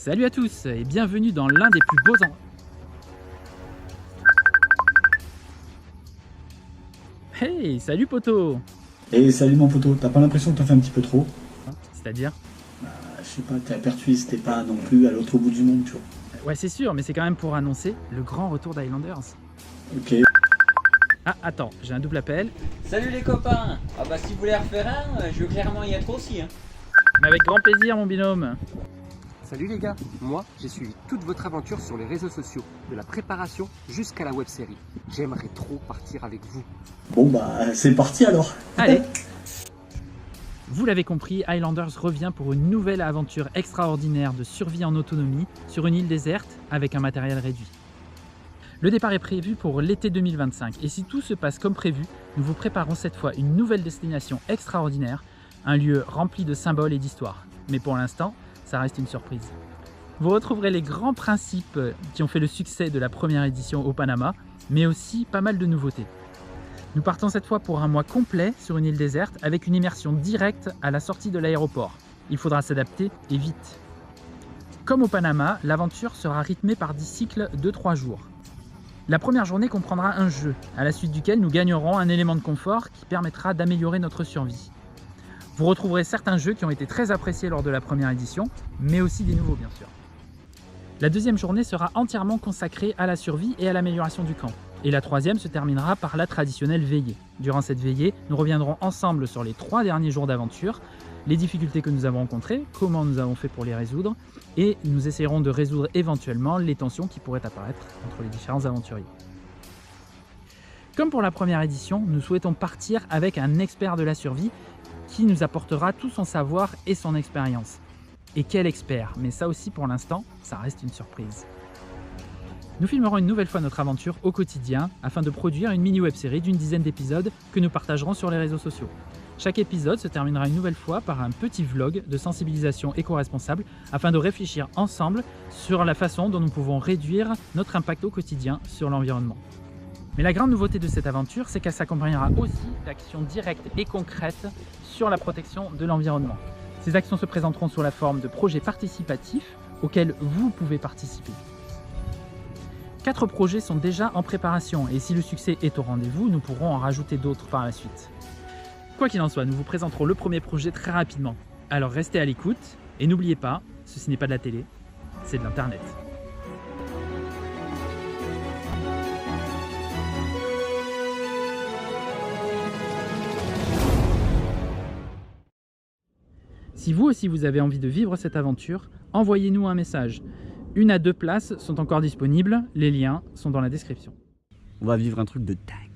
Salut à tous et bienvenue dans l'un des plus beaux endroits. Hey, salut poto. Et salut mon poteau, t'as pas l'impression que t'en fais un petit peu trop? C'est-à-dire? Je sais pas, t'es à Pertuis, t'es pas non plus à l'autre bout du monde, tu vois. Ouais, c'est sûr, mais c'est quand même pour annoncer le grand retour d'Highlanders. Ok. Ah, attends, j'ai un double appel. Salut les copains. Ah bah si vous voulez refaire un, je veux clairement y être aussi. Mais avec grand plaisir mon binôme. Salut les gars, moi j'ai suivi toute votre aventure sur les réseaux sociaux, de la préparation jusqu'à la web-série. J'aimerais trop partir avec vous. Bon bah c'est parti alors. Allez. Vous l'avez compris, Highlanders revient pour une nouvelle aventure extraordinaire de survie en autonomie sur une île déserte avec un matériel réduit. Le départ est prévu pour l'été 2025 et si tout se passe comme prévu, nous vous préparons cette fois une nouvelle destination extraordinaire, un lieu rempli de symboles et d'histoires. Mais pour l'instant, ça reste une surprise. Vous retrouverez les grands principes qui ont fait le succès de la première édition au Panama, mais aussi pas mal de nouveautés. Nous partons cette fois pour un mois complet sur une île déserte avec une immersion directe à la sortie de l'aéroport. Il faudra s'adapter et vite. Comme au Panama, l'aventure sera rythmée par 10 cycles de 3 jours. La première journée comprendra un jeu, à la suite duquel nous gagnerons un élément de confort qui permettra d'améliorer notre survie. Vous retrouverez certains jeux qui ont été très appréciés lors de la première édition, mais aussi des nouveaux bien sûr. La deuxième journée sera entièrement consacrée à la survie et à l'amélioration du camp. Et la troisième se terminera par la traditionnelle veillée. Durant cette veillée, nous reviendrons ensemble sur les 3 derniers jours d'aventure, les difficultés que nous avons rencontrées, comment nous avons fait pour les résoudre, et nous essaierons de résoudre éventuellement les tensions qui pourraient apparaître entre les différents aventuriers. Comme pour la première édition, nous souhaitons partir avec un expert de la survie qui nous apportera tout son savoir et son expérience. Et quel expert, mais ça aussi pour l'instant, ça reste une surprise. Nous filmerons une nouvelle fois notre aventure au quotidien afin de produire une mini web-série d'une dizaine d'épisodes que nous partagerons sur les réseaux sociaux. Chaque épisode se terminera une nouvelle fois par un petit vlog de sensibilisation éco-responsable afin de réfléchir ensemble sur la façon dont nous pouvons réduire notre impact au quotidien sur l'environnement. Mais la grande nouveauté de cette aventure, c'est qu'elle s'accompagnera aussi d'actions directes et concrètes sur la protection de l'environnement. Ces actions se présenteront sous la forme de projets participatifs auxquels vous pouvez participer. 4 projets sont déjà en préparation et si le succès est au rendez-vous, nous pourrons en rajouter d'autres par la suite. Quoi qu'il en soit, nous vous présenterons le premier projet très rapidement. Alors restez à l'écoute et n'oubliez pas, ceci n'est pas de la télé, c'est de l'internet. Si vous aussi vous avez envie de vivre cette aventure, envoyez-nous un message. 1 à 2 places sont encore disponibles, les liens sont dans la description. On va vivre un truc de dingue.